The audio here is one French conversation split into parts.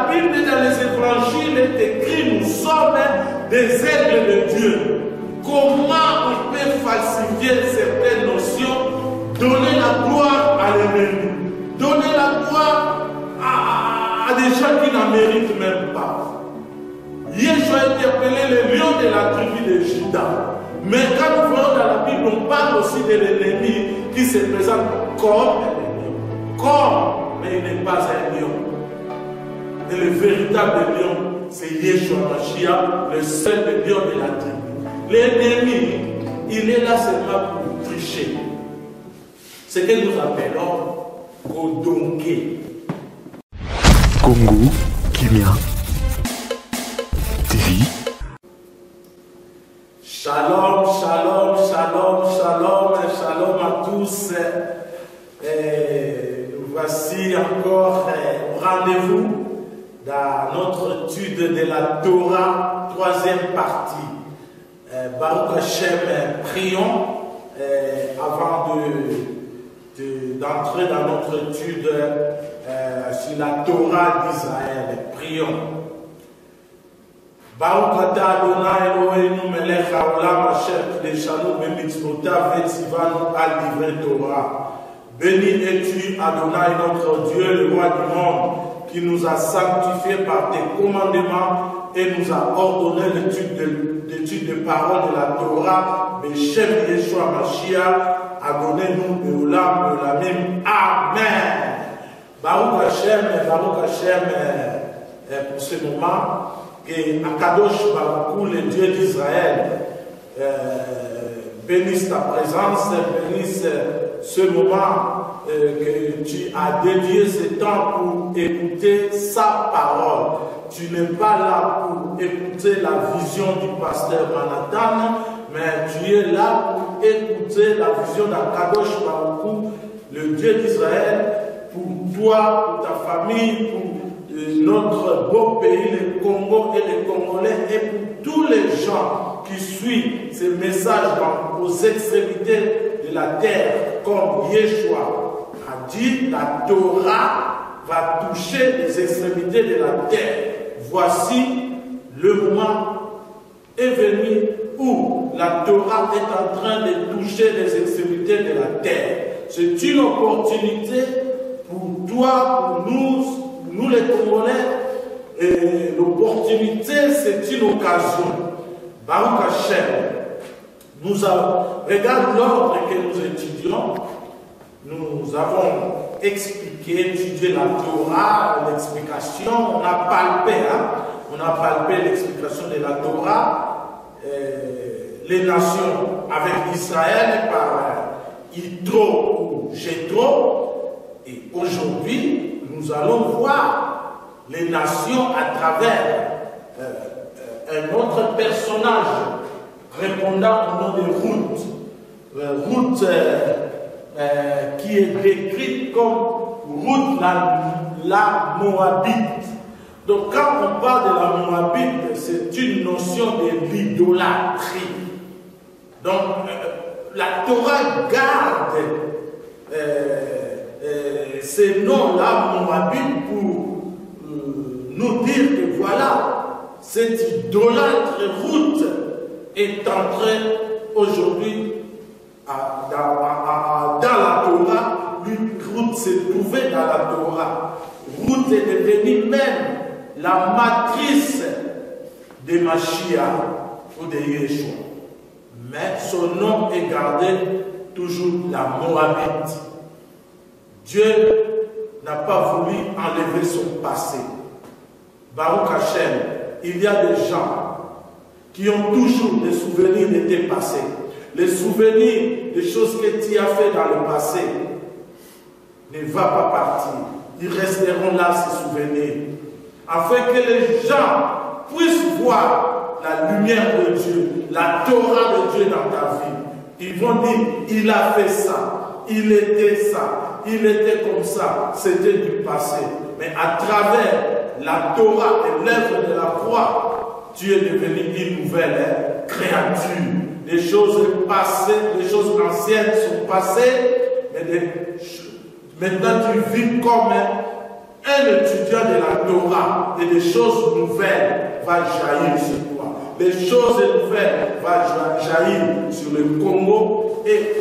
la Bible et dans les évangiles est écrit, nous sommes des aigles de Dieu. Comment on peut falsifier certaines notions, donner la gloire à l'ennemi, donner la gloire à des gens qui n'en méritent même pas. Yeshua a été appelé le lion de la tribu de Juda. Mais quand nous voyons dans la Bible, on parle aussi de l'ennemi qui se présente comme un lion. Mais il n'est pas un lion. Et le véritable lion, c'est Yeshua Mashiach, le seul lion de la tribu. L'ennemi, il est là seulement pour tricher. Ce que nous appelons Kodonké. Congo, Kimia, TV. Shalom, shalom, shalom, shalom, shalom à tous. Nous voici encore au rendez-vous dans notre étude de la Torah, troisième partie. Baruch Hashem, prions avant d'entrer dans notre étude sur la Torah d'Israël. Prions. Baruch Ata Adonai Eloheinu melech haolam asher kideshanu bemitzvotav vetzivanu al divrei Torah. Béni es-tu, Adonai, notre Dieu, le roi du monde, qui nous a sanctifiés par tes commandements et nous a ordonné l'étude des paroles de la Torah. Beshem Yeshua Mashiach, Adonai-nous Beolam Beolamim. Amen. Baruch Hashem, pour ce moment, et Akadosh Baruch, le Dieu d'Israël, bénisse ta présence, bénisse ce moment que tu as dédié ce temps pour écouter sa parole. Tu n'es pas là pour écouter la vision du pasteur Manhattan, mais tu es là pour écouter la vision d'Akadosh Baruch, le Dieu d'Israël, pour toi, pour ta famille, pour notre beau pays, le Congo et les Congolais, et pour tous les gens qui suivent ces messages aux extrémités de la terre, comme Yeshua a dit, la Torah va toucher les extrémités de la terre. Voici le moment est venu où la Torah est en train de toucher les extrémités de la terre. C'est une opportunité pour toi, pour nous les Congolais, et l'opportunité, c'est une occasion. Baruch Hashem, regarde l'ordre que nous étudions. Nous avons étudié la Torah, l'explication, on a palpé l'explication de la Torah, les nations avec Israël par Yitro ou Jéthro, et aujourd'hui, nous allons voir les nations à travers un autre personnage répondant au nom de Ruth. Ruth qui est décrite comme Ruth la Moabite. Donc quand on parle de la Moabite, c'est une notion de l'idolâtrie. Donc la Torah garde ces noms-là, Moabite, pour nous dire que voilà, cette idolâtre Ruth est entrée aujourd'hui dans la Torah. Ruth s'est trouvée dans la Torah. Ruth est devenue même la matrice de Mashiach ou de Yeshua. Mais son nom est gardé toujours la Moabite. Dieu n'a pas voulu enlever son passé. Baruch Hashem, il y a des gens qui ont toujours des souvenirs de tes passés. Les souvenirs des choses que tu as fait dans le passé ne va pas partir. Ils resteront là, ces souvenirs. Afin que les gens puissent voir la lumière de Dieu, la Torah de Dieu dans ta vie. Ils vont dire, il a fait ça, il était ça, il était comme ça, c'était du passé. Mais à travers la Torah et l'œuvre de la croix, tu es devenu une nouvelle créature. Les choses passées, les choses anciennes sont passées, mais maintenant tu vis comme un étudiant étudiants de la Torah et des choses nouvelles vont jaillir sur toi. Les choses nouvelles vont jaillir sur le Congo et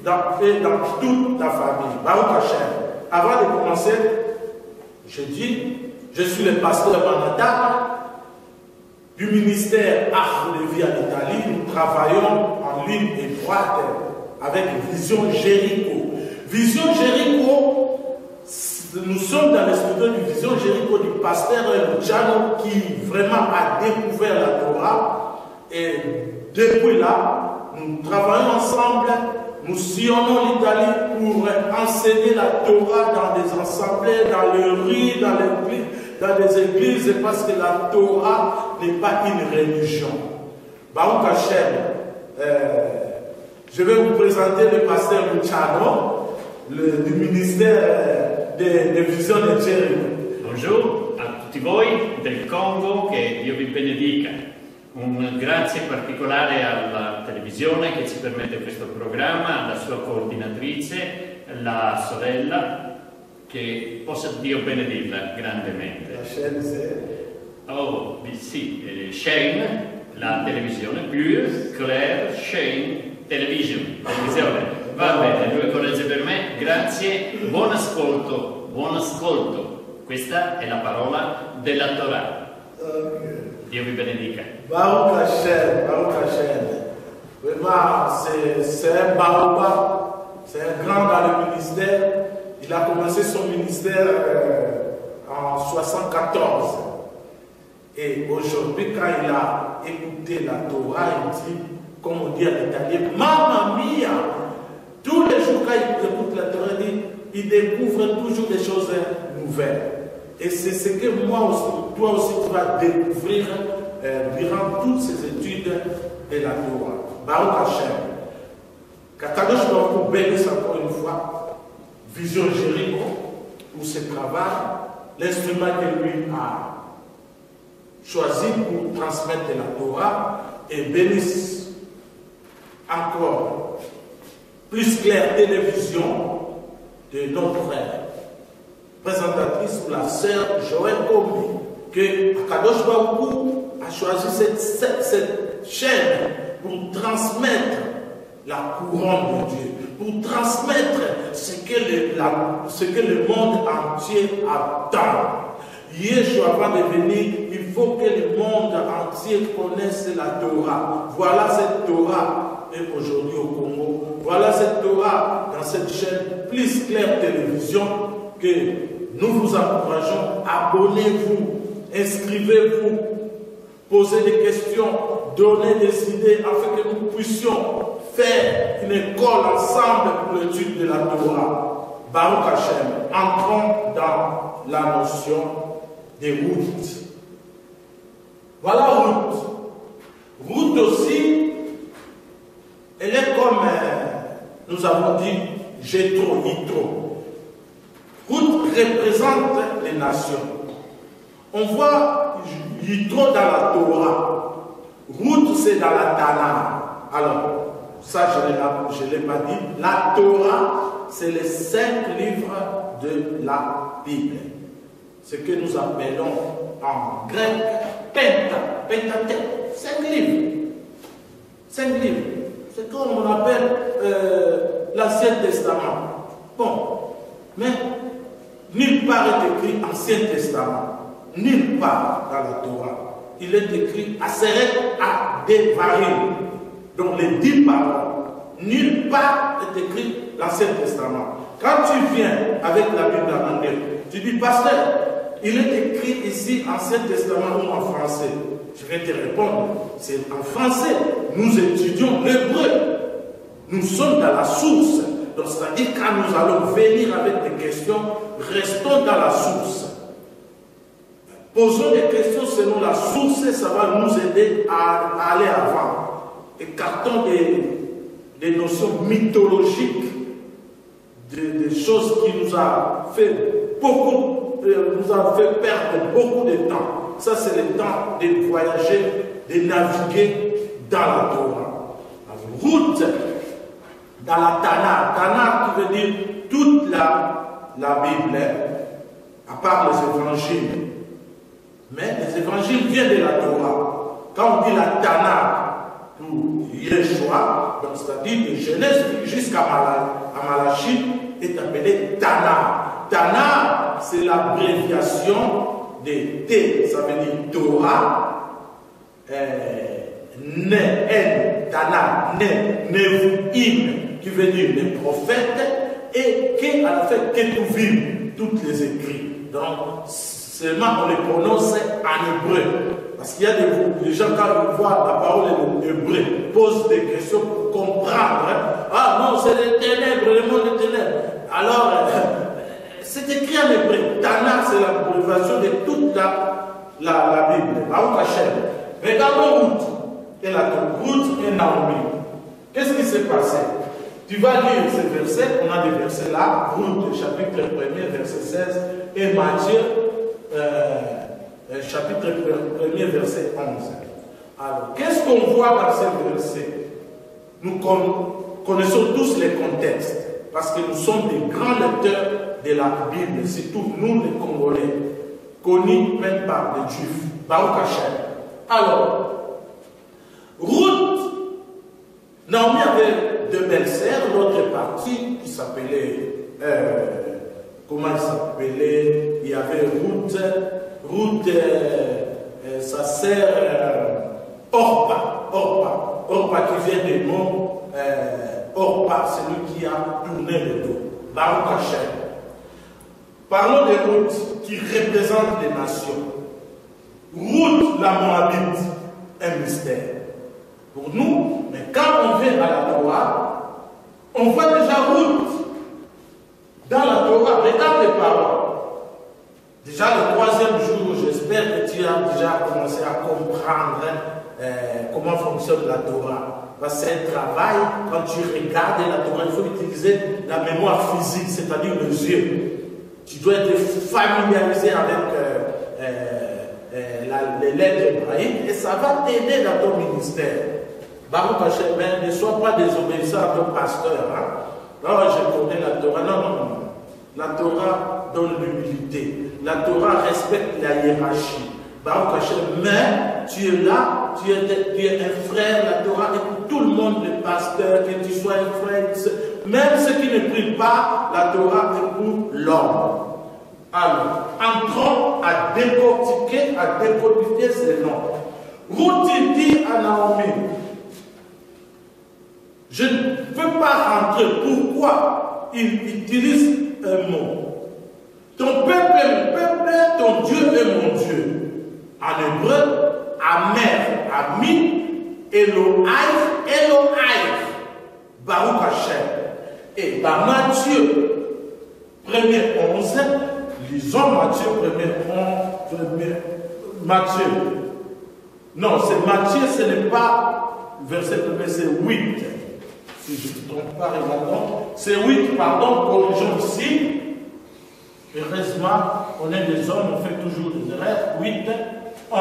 dans toute ta famille. Baruch Hashem. Avant de commencer, je dis, je suis le pasteur Manata du ministère Arche de Vie en Italie. Nous travaillons en ligne étroite avec Vision Jéricho. Vision Jéricho, nous sommes dans le studio de Vision Jéricho du pasteur Luciano qui vraiment a découvert la Torah. Et depuis là, nous travaillons ensemble, nous sillonnons l'Italie pour enseigner la Torah dans des assemblées, dans les rues, dans les églises, parce que la Torah n'est pas une religion. Baruch Hashem, je vais vous présenter le pasteur Luciano, du ministère de Vision de Jéricho. Bonjour a tutti voi del Congo, che Dio vi benedica. Un grazie particolare alla televisione che ci permette questo programma, alla sua coordinatrice, la sorella, che possa Dio benedirla grandemente. Oh, sì, Shane, la televisione, più Claire, Shane, televisione. Va bene, due corregge per me, grazie, buon ascolto, buon ascolto. Questa è la parola della Torah. Okay. Dio vi benedica. Baruch Hashem, Baruch Hashem. Vraiment, c'est un baobab, c'est un grand dans le ministère. Il a commencé son ministère en 1974. Et aujourd'hui, quand il a écouté la Torah, il dit, comme on dit en italien, Mamma mia! Tous les jours, quand il écoute la Torah, il découvre toujours des choses nouvelles. Et c'est ce que moi aussi, toi aussi, tu vas découvrir durant toutes ces études de la Torah. Baruch Hashem. Kakadosh Baruch Hu bénisse encore une fois Vision Jéricho pour ce travail, l'instrument que lui a choisi pour transmettre la Torah, et bénisse encore plus clair télévision de notre frère, présentatrice pour la sœur Joël Kombi, que Kadosh Baruch Hu a choisi cette chaîne pour transmettre la couronne de Dieu, pour transmettre ce que le monde entier attend. Yeshua, avant de venir, il faut que le monde entier connaisse la Torah. Voilà cette Torah et aujourd'hui au Congo. Voilà cette Torah dans cette chaîne Plus Claire Télévision que nous vous encourageons. Abonnez-vous, inscrivez-vous, posez des questions, donnez des idées afin que nous puissions faire une école ensemble pour l'étude de la Torah. Baruch Hashem, entrons dans la notion des routes. Voilà Ruth. Ruth aussi, elle est comme, nous avons dit, Jéthro, Yitro. Ruth représente les nations. On voit Yitro dans la Torah. Ruth, c'est dans la Tanakh. Alors, ça, je ne l'ai pas dit. La Torah, c'est les 5 livres de la Bible. Ce que nous appelons en grec Pentateuch. 5 livres. 5 livres. C'est comme on appelle l'Ancien Testament. Bon, mais nulle part est écrit Ancien Testament. Nulle part dans la Torah. Il est écrit Aseret à Devarim. Donc les 10 paroles. Nulle part est écrit l'Ancien Testament. Quand tu viens avec la Bible en anglais, tu dis, pasteur, il est écrit ici Ancien Testament ou en français. Je vais te répondre, c'est en français. Nous étudions l'hébreu. Nous sommes dans la source. Donc c'est-à-dire quand nous allons venir avec des questions, restons dans la source. Posons des questions selon la source et ça va nous aider à aller avant. Écartons des notions mythologiques, des choses qui nous a fait perdre beaucoup de temps. Ça, c'est le temps de voyager, de naviguer dans la Torah. Route dans la Tanakh. Tanakh qui veut dire toute la Bible. à part les évangiles. Mais les évangiles viennent de la Torah. Quand on dit la Tanakh pour Yeshua, c'est-à-dire de Genèse jusqu'à Malachie, est appelé Tanakh. Tanakh, c'est l'abréviation de T, ça veut dire Torah, Tanakh, Nevuim, qui veut dire les prophètes, et que à la fin Ketuvim, toutes les écrits. Donc, seulement on les prononce en hébreu. Parce qu'il y a des gens, quand ils voient la parole en hébreu, posent des questions pour comprendre. Ah non, c'est les ténèbres, le monde des ténèbres. Alors, c'est écrit en hébreu. Tanakh, c'est l'abréviation de toute la Bible. Baruch Hashem. Regardons Ruth. Elle a Ruth et Naomi. Qu'est-ce qui s'est passé? Tu vas lire ces versets, on a des versets là, Ruth, chapitre 1er, verset 16, et Matthieu, chapitre 1er, verset 11. Alors, qu'est-ce qu'on voit dans ces versets? Nous connaissons tous les contextes, parce que nous sommes des grands lecteurs de la Bible, surtout nous les Congolais, connus même par les Juifs. Baruch Hashem. Alors, Ruth, Naomi avait deux belles-sœurs, l'autre partie qui s'appelait, comment elle s'appelait? Il y avait Ruth, sa sœur Orpa qui vient des mots, Orpa, celui qui a tourné le dos. Baruch Hashem. Parlons de Ruth qui représente les nations. Ruth, la Moabite, un mystère pour nous, mais quand on vient à la Torah, on voit déjà Ruth dans la Torah. Regarde les paroles. Déjà le troisième jour, j'espère que tu as déjà commencé à comprendre comment fonctionne la Torah. Parce que c'est un travail, quand tu regardes la Torah, il faut utiliser la mémoire physique, c'est-à-dire les yeux. Tu dois être familiarisé avec les lettres hébraïques et ça va t'aider dans ton ministère. Baruch Hashem, ne sois pas désobéissant à ton pasteur. Hein? Non, je connais la Torah. Non. La Torah donne l'humilité. La Torah respecte la hiérarchie. Baruch Hashem, mais tu es là, tu es un frère. La Torah écoute tout le monde, les pasteurs, que tu sois un frère. Même ceux qui ne prient pas, la Torah écoute l'homme. Alors, entrons à décortiquer ces noms. Ruth dit à Naomi, je ne peux pas rentrer. Pourquoi il utilise un mot? Ton peuple est mon peuple, ton Dieu est mon Dieu. En hébreu, Amer, Ami, Elohai, Baruch Hashem. Et dans Matthieu 1er 11, lisons Matthieu 1er 11, Matthieu. Non, c'est Matthieu, ce n'est pas verset 1er, c'est 8. Si je ne me trompe pas, regardons. C'est 8, pardon, corrigeons ici. Heureusement, on est des hommes, on fait toujours des erreurs. 8, 11.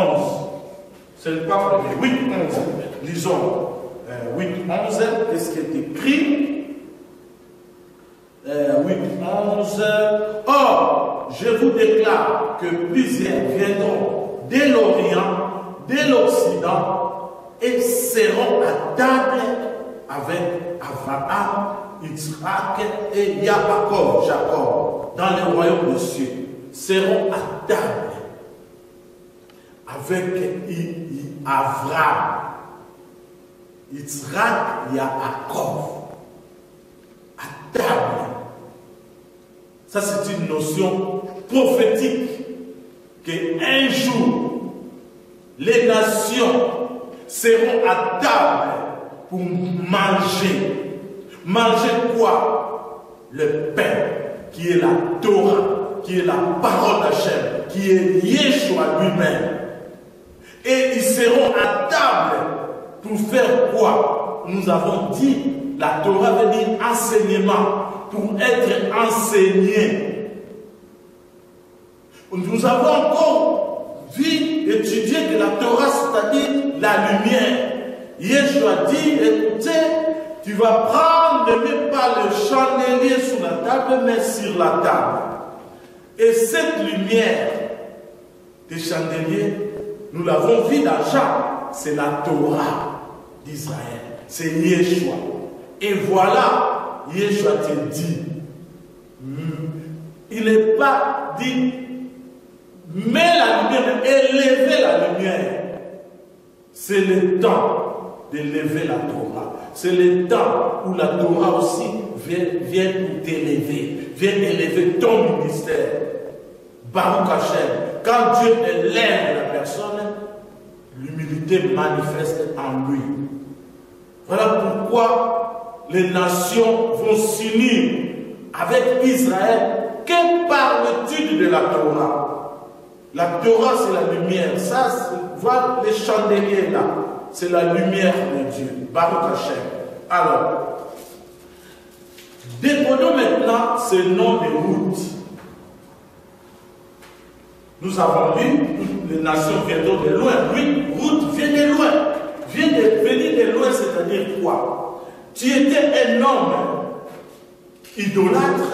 Ce n'est pas premier. 8, 11. Lisons 8, 11. Qu'est-ce qui est écrit? 8, 11. Or, je vous déclare que plusieurs viendront de l'Orient, de l'Occident et seront à table avec Abraham, Yitzhak et Jacob, dans le royaume des cieux, seront à table avec Abraham, Yitzhak et Jacob. À table. Ça, c'est une notion prophétique qu'un jour, les nations seront à table pour manger. Manger quoi? Le pain, qui est la Torah, qui est la parole d'Hachem, qui est Yeshua lui-même. Et ils seront à table pour faire quoi? Nous avons dit, la Torah veut dire enseignement, pour être enseigné. Nous avons encore vu, étudié que la Torah, c'est-à-dire la lumière. Yeshua dit, écoutez, tu vas prendre, ne mets pas le chandelier sur la table, mais sur la table. Et cette lumière des chandeliers, nous l'avons vu dans Jacques, c'est la Torah d'Israël, c'est Yeshua. Et voilà, Yeshua te dit, il n'est pas dit, mets la lumière, élevez la lumière. C'est le temps d'élever la Torah. C'est le temps où la Torah aussi vient t'élever, vient élever ton ministère. Baruch Hashem, quand Dieu élève la personne, l'humilité manifeste en lui. Voilà pourquoi les nations vont s'unir avec Israël que par l'étude de la Torah. La Torah, c'est la lumière. Ça, voilà les chandeliers là. C'est la lumière de Dieu. Baruch Hashem. Alors, décodons maintenant ce nom de Ruth. Nous avons vu, toutes les nations viendront de loin. Oui, Ruth vient de loin. Venir de loin, c'est-à-dire quoi? Tu étais un homme idolâtre.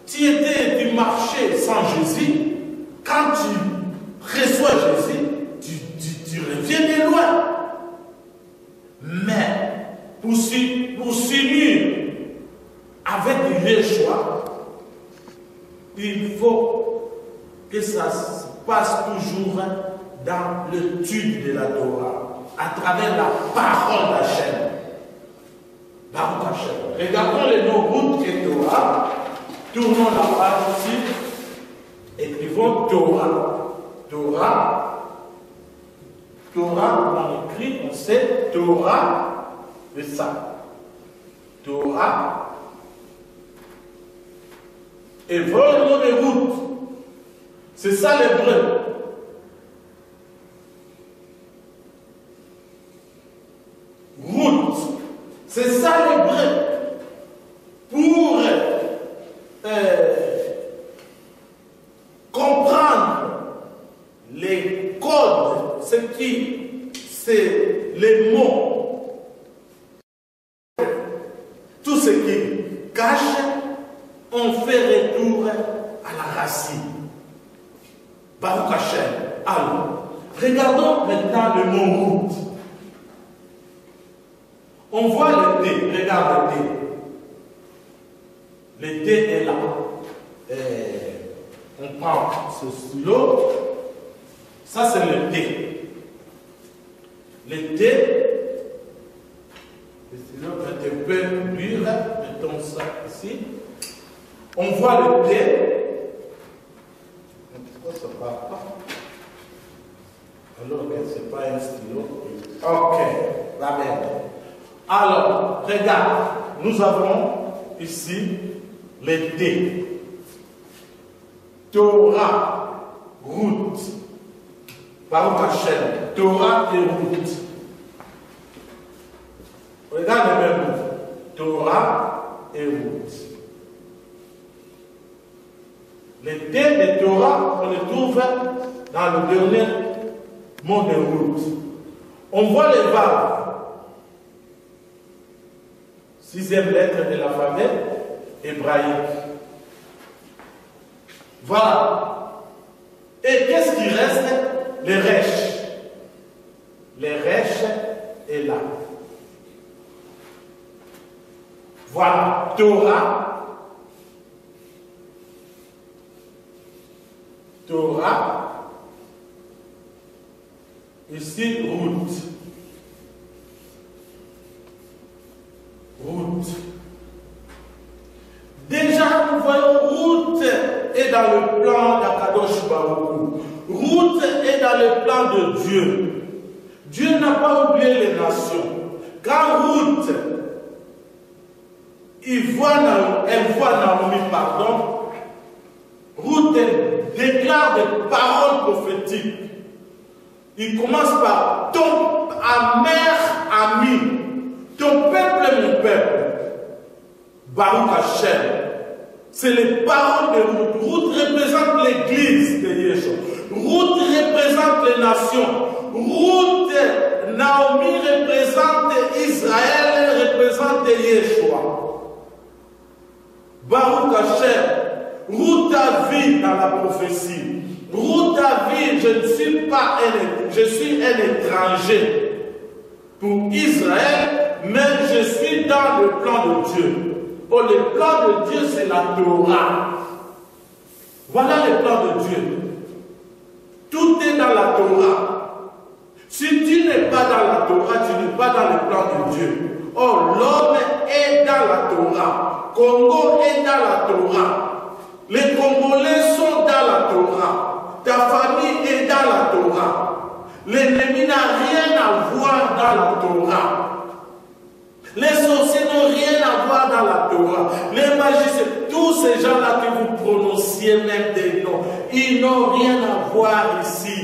Tu marchais sans Jésus. Quand tu reçois Jésus, tu reviens de loin. Mais pour s'unir avec Yeshua, il faut que ça se passe toujours dans l'étude de la Torah, à travers la parole d'Hachem. Baruch Hashem. Regardons les noms Ruth et Torah. Tournons la page ici. Écrivons Torah. Torah, on écrit, on sait, Torah, c'est ça. Torah. Et voilà le nom de Ruth. C'est ça l'hébreu. Ruth. C'est ça l'hébreu. Pour comprendre les codes, c'est les mots, tout ce qui cache, on fait retour à la racine. Baruch Hashem. Alors, regardons maintenant le mot Ruth. On voit le thé, regarde le thé. Le thé est là. On prend ce stylo. Ça, c'est le thé. Le thé, le stylo est un peu dur. Mettons ça ici. On voit le thé. Pourquoi ça ne va pas? Alors que ce n'est pas un stylo. Ok, la même. Alors, regarde, nous avons ici les thés. Torah, Ruth. Baruch Hashem. Torah et Ruth. Regarde le même mot. Torah et Ruth. Les thés de Torah, on les trouve dans le dernier mot de Ruth. On voit les verbes. 6e lettre de l'alphabet hébraïque. Voilà. Et qu'est-ce qui reste? Les rêches. Les rêches est là. Voilà. Torah. Torah. Ici, Ruth. Ruth. Déjà, nous voyons Ruth est dans le plan d'Akadosh Baruch. Ruth est dans le plan de Dieu. Dieu n'a pas oublié les nations. Quand Ruth, elle voit Naomi, Ruth déclare des paroles prophétiques. Il commence par ton amère ami, ton peuple est mon peuple. Baruch Hashem. C'est les paroles de Ruth. Ruth représente l'église de Yeshua. Ruth représente les nations. Ruth, Naomi représente Israël, représente Yeshua. Baruch Hashem. Ruth a vu dans la prophétie. Ruth a vu, je suis un étranger pour Israël, mais je suis dans le plan de Dieu. Oh, le plan de Dieu, c'est la Torah. Voilà le plan de Dieu. Tout est dans la Torah. Si tu n'es pas dans la Torah, tu n'es pas dans le plan de Dieu. Oh, l'homme est dans la Torah. Congo est dans la Torah. Les Congolais sont dans la Torah. Ta famille est dans la Torah. L'ennemi n'a rien à voir dans la Torah. Les sorciers n'ont rien à voir dans la Torah. Les magiciens, tous ces gens-là que vous prononciez même des noms, ils n'ont rien à voir ici.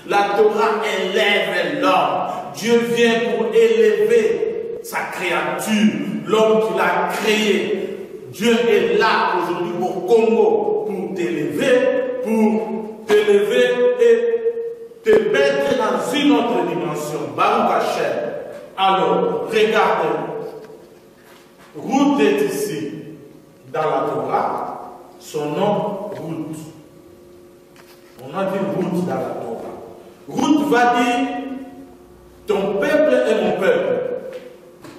La Torah élève l'homme. Dieu vient pour élever sa créature, l'homme qu'il a créé. Dieu est là aujourd'hui au Congo pour t'élever et te mettre dans une autre dimension. Baruch Hashem. Alors, regardez. Ruth est ici, dans la Torah, son nom Ruth. On a dit Ruth dans la Torah. Ruth va dire, ton peuple est mon peuple.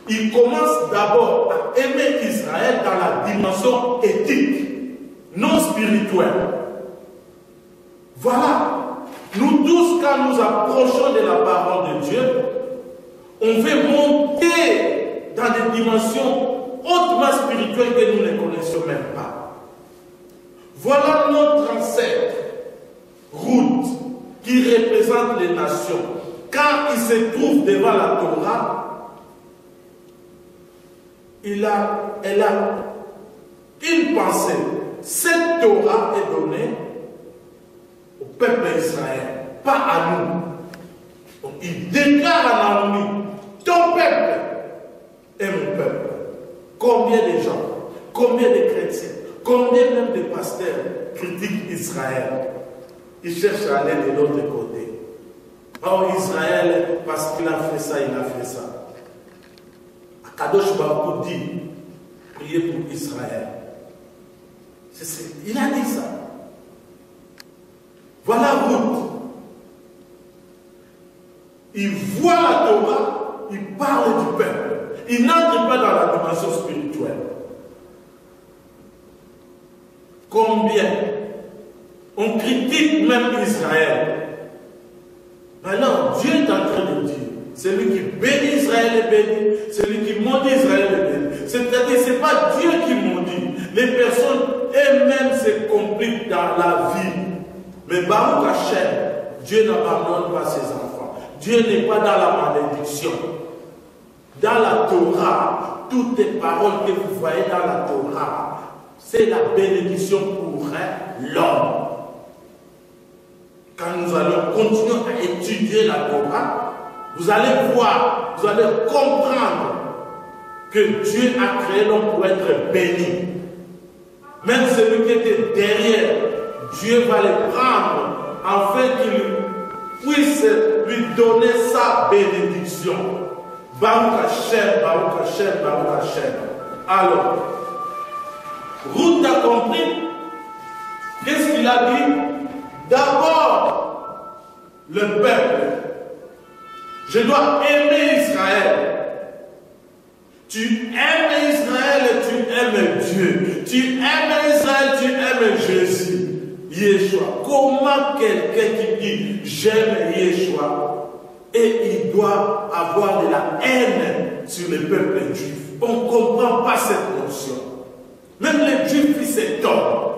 Il commence d'abord à aimer Israël dans la dimension éthique, non spirituelle. Voilà. Nous tous, quand nous approchons de la parole de Dieu, on veut monter dans des dimensions hautement spirituelles que nous ne connaissons même pas. Voilà notre ancêtre, Ruth, qui représente les nations. Quand il se trouve devant la Torah, elle a une pensée. Cette Torah est donnée au peuple d'Israël, pas à nous. Donc il déclare à Naomi, ton peuple est mon peuple. Combien de gens, combien de chrétiens, combien même de pasteurs critiquent Israël. Ils cherchent à aller de l'autre côté. Oh, Israël, parce qu'il a fait ça, il a fait ça. Akadosh Baruch dit, priez pour Israël. Il a dit ça. Voilà Ruth. Il voit la Torah, il parle du peuple. Il n'entre pas dans la dimension spirituelle. Combien on critique même Israël. Alors Dieu est en train de dire, celui qui bénit Israël est béni, celui qui maudit Israël est béni. C'est-à-dire ce n'est pas Dieu qui maudit. Les personnes elles-mêmes se compliquent dans la vie. Mais Baruch Hashem, Dieu n'abandonne pas ses enfants. Dieu n'est pas dans la malédiction. Dans la Torah, toutes les paroles que vous voyez dans la Torah, c'est la bénédiction pour l'homme. Quand nous allons continuer à étudier la Torah, vous allez voir, vous allez comprendre que Dieu a créé l'homme pour être béni. Même celui qui était derrière, Dieu va le prendre afin qu'il puisse lui donner sa bénédiction. Baruch Hashem, Baruch Hashem, Baruch Hashem. Alors, Ruth a compris. Qu'est-ce qu'il a dit? D'abord, le peuple. Je dois aimer Israël. Tu aimes Israël, tu aimes Dieu. Tu aimes Israël, tu aimes Jésus. Yeshua. Comment quelqu'un qui dit j'aime Yeshua et il doit avoir de la haine sur le peuple juif? On ne comprend pas cette notion. Même les juifs, ils s'étonnent.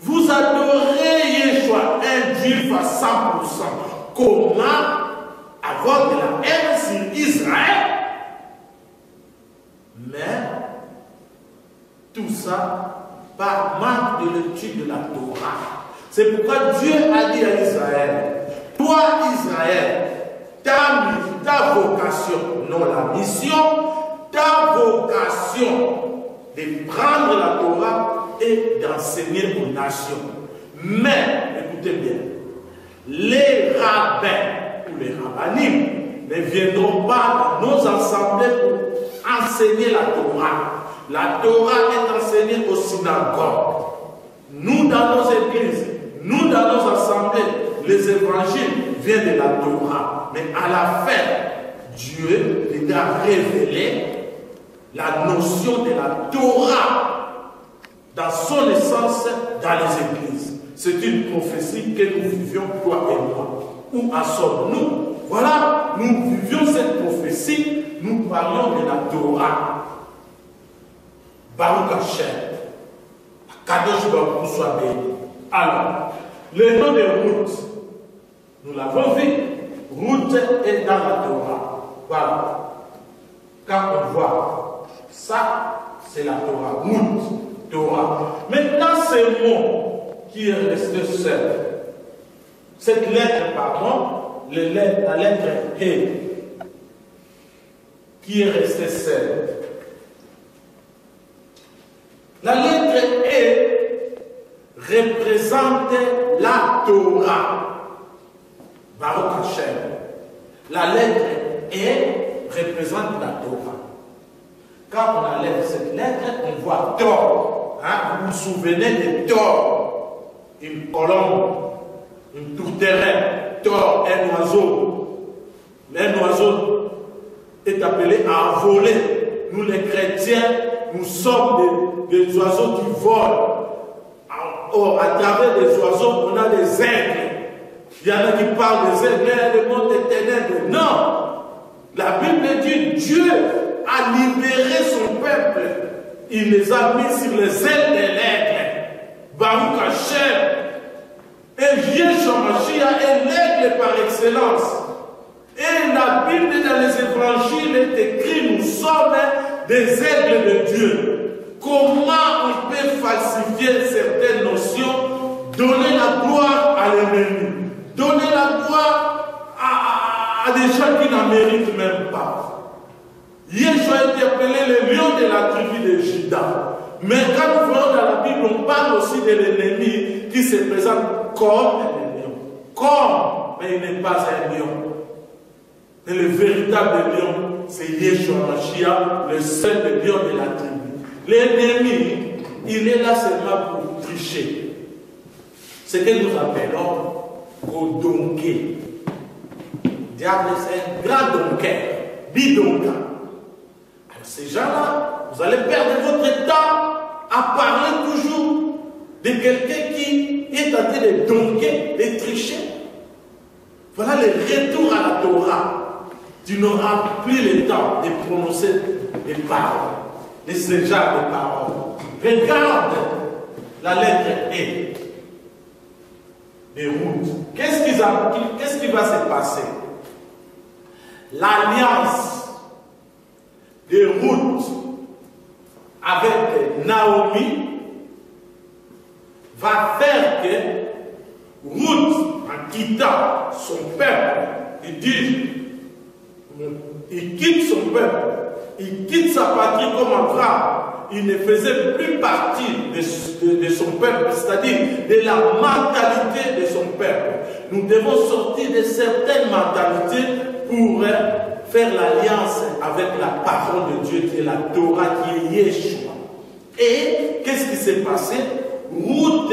Vous adorez Yeshua, un juif à 100%. Comment avoir de la haine sur Israël? Mais tout ça par manque de l'étude de la Torah. C'est pourquoi Dieu a dit à Israël, toi Israël, ta vocation, non la mission, ta vocation de prendre la Torah et d'enseigner aux nations. Mais, écoutez bien, les rabbins ou les rabbinim ne viendront pas dans nos assemblées pour enseigner la Torah. La Torah est enseignée aux synagogues. nous dans nos églises, nous dans nos assemblées, les évangiles viennent de la Torah. Mais à la fin, Dieu nous a révélé la notion de la Torah dans son essence dans les églises. C'est une prophétie que nous vivions, toi et moi. Où en sommes-nous? Voilà, nous vivions cette prophétie, nous parlions de la Torah. Baruch Hashem. Kadosh Baruch soit béni. Alors, le nom de Ruth, nous l'avons vu. Ruth est dans la Torah. Voilà. Quand on voit ça, c'est la Torah. Ruth, Torah. Maintenant, ce mot qui est resté seul, cette lettre, pardon, la lettre E, qui est restée seule. La lettre E représente la Torah. Baruch Hashem. La lettre E représente la Torah. Quand on enlève cette lettre, on voit Thor. Hein? Vous vous souvenez de Thor? Une colombe, une tourterelle. Thor, un oiseau. Un oiseau est appelé à voler. Nous les chrétiens, nous sommes des oiseaux qui volent. Or, à travers les oiseaux, on a des aigles. Il y en a qui parlent des aigles, mais le monde est ténèbres. Non! La Bible dit Dieu a libéré son peuple. Il les a mis sur les ailes de l'aigle. Baruch Hashem. Et Yeshua Mashiach est l'aigle par excellence. Et la Bible dans les évangiles est écrit, nous sommes des aigles de Dieu. Comment on peut falsifier certaines notions, donner la gloire à l'ennemi, donner la gloire à des gens qui n'en méritent même pas. Yeshua a été appelé le lion de la tribu de Juda. Mais quand nous voyons dans la Bible, on parle aussi de l'ennemi qui se présente comme un lion. Comme, mais il n'est pas un lion. Mais le véritable lion, c'est Yeshua Mashiach, le seul lion de la tribu. L'ennemi, il est là seulement pour tricher. Ce que nous appelons Kodonké. Diable, c'est un grand donker, bidonka. Alors ces gens-là, vous allez perdre votre temps à parler toujours de quelqu'un qui est en train de donker, de tricher. Voilà le retour à la Torah. Tu n'auras plus le temps de prononcer des paroles, de ce genre de paroles. Regarde la lettre E de Ruth. Qu'est-ce qui va se passer? L'alliance de Ruth avec Naomi va faire que Ruth, en quittant son peuple, il quitte son peuple, il quitte sa patrie comme Abraham. Il ne faisait plus partie de son peuple, c'est-à-dire de la mentalité de son peuple. Nous devons sortir de certaines mentalités pour faire l'alliance avec la parole de Dieu qui est la Torah, qui est Yeshua. Et qu'est-ce qui s'est passé? Ruth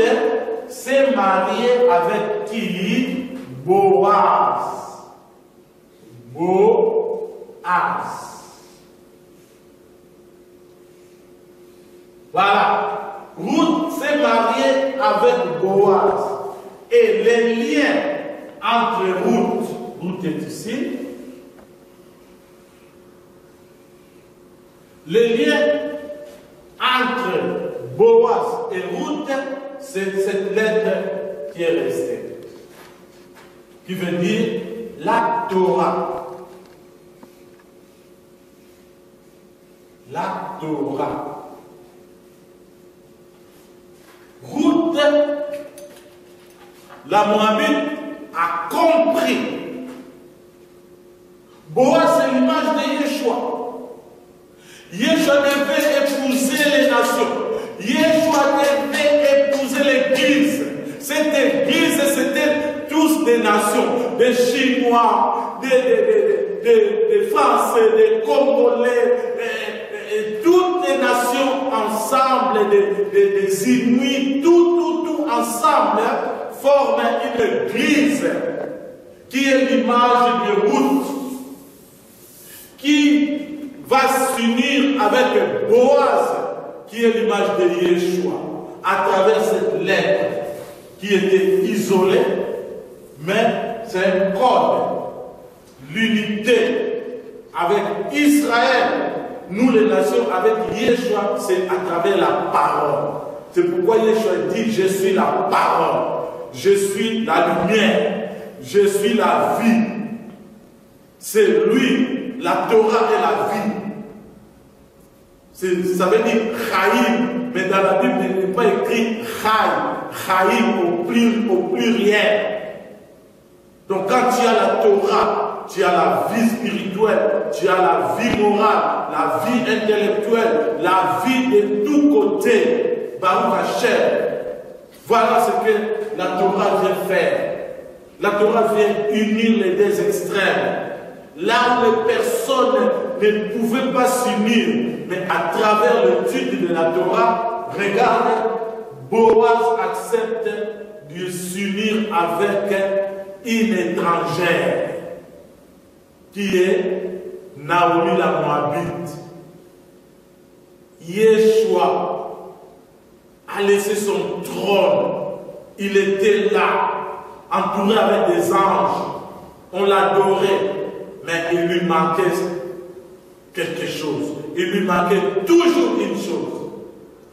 s'est mariée avec qui? Boaz. Boaz. Voilà. Ruth s'est mariée avec Boaz. Et les liens entre Ruth est ici. Les liens entre Boaz et Ruth, c'est cette lettre qui est restée. Qui veut dire la Torah. La Torah. Ruth, la Moabite, a compris. Boaz, c'est l'image de Yeshua. Yeshua devait épouser les nations. Yeshua devait épouser l'église. Cette église, c'était tous des nations. Des Chinois, des Français, des Congolais, toutes les nations ensemble, des Inuits, tout ensemble, forment une église qui est l'image de Ruth, qui va s'unir avec Boaz, qui est l'image de Yeshua, à travers cette lettre qui était isolée, mais c'est un code. L'unité avec Israël, nous les nations, avec Yeshua, c'est à travers la parole. C'est pourquoi Yeshua dit, je suis la parole, je suis la lumière, je suis la vie. C'est lui, la Torah et la vie. Ça veut dire Chaim, mais dans la Bible, il n'est pas écrit Chaim au pluriel. Donc quand tu as la Torah, tu as la vie spirituelle, tu as la vie morale, la vie intellectuelle, la vie de tous côtés. Baruch Hashem. Voilà ce que la Torah vient faire. La Torah vient unir les deux extrêmes. Là où les personnes ne pouvaient pas s'unir, mais à travers l'étude de la Torah, regarde, Boaz accepte de s'unir avec une étrangère qui est Naomi la Moabite. Yeshua a laissé son trône. Il était là, entouré avec des anges. On l'adorait, mais il lui manquait quelque chose. Il lui manquait toujours une chose.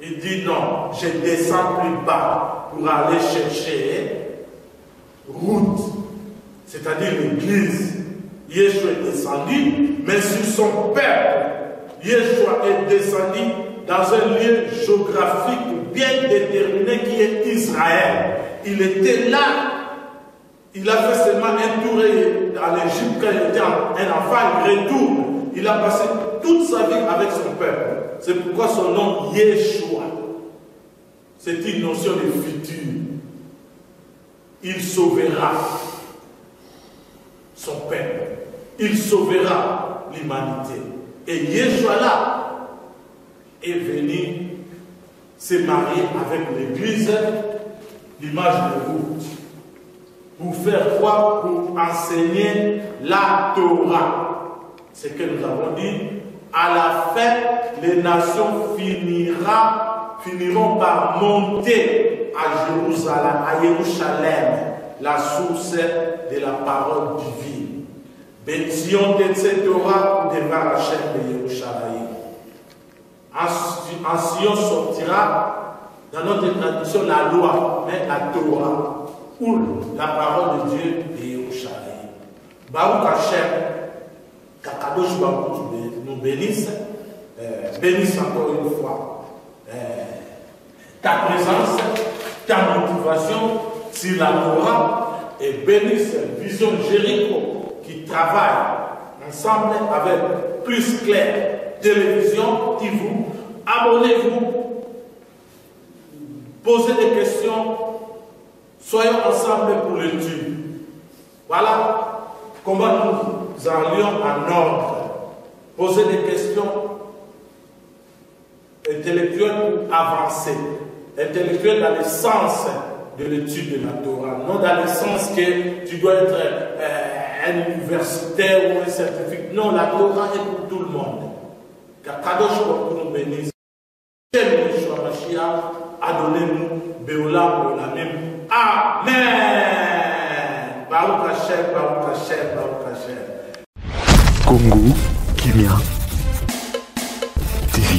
Il dit non, je ne descends plus bas pour aller chercher Ruth, c'est-à-dire l'église. Yeshua est descendu, mais sur son peuple. Yeshua est descendu dans un lieu géographique bien déterminé qui est Israël. Il était là. Il a fait seulement un tour à l'Égypte quand il était un enfant, il retourne. Il a passé toute sa vie avec son peuple. C'est pourquoi son nom Yeshua. C'est une notion de futur. Il sauvera son peuple. Il sauvera l'humanité. Et Yeshua là est venu se marier avec l'église, l'image de Ruth. Pour faire quoi? Pour enseigner la Torah. C'est ce que nous avons dit. À la fin, les nations finiront par monter à Jérusalem, la source de la parole divine. Benzion de cette Torah de Varachem de Jérusalem. En Sion sortira, dans notre traduction, la loi, mais la Torah. Ou la parole de Dieu de Yerushalayim. Baruch Hashem, qu'Akadosh Baruch nous bénisse, bénisse encore une fois ta présence, ta motivation sur la Torah et bénisse Vision Jéricho qui travaille ensemble avec Plus Clair Télévision TV. Abonnez-vous, posez des questions. Soyons ensemble pour l'étude. Voilà comment nous allions en ordre. Poser des questions intellectuelles pour avancer. Intellectuelles dans le sens de l'étude de la Torah. Non dans le sens que tu dois être un universitaire ou un scientifique. Non, la Torah est pour tout le monde. Qu'Akadosh Baruch nous bénisse. Yeshua Mashiach a donné nous Béolam de la même. Amen. Baruch Hashem, Baruch Hashem, Baruch Hashem. Congo, Kimia, TV.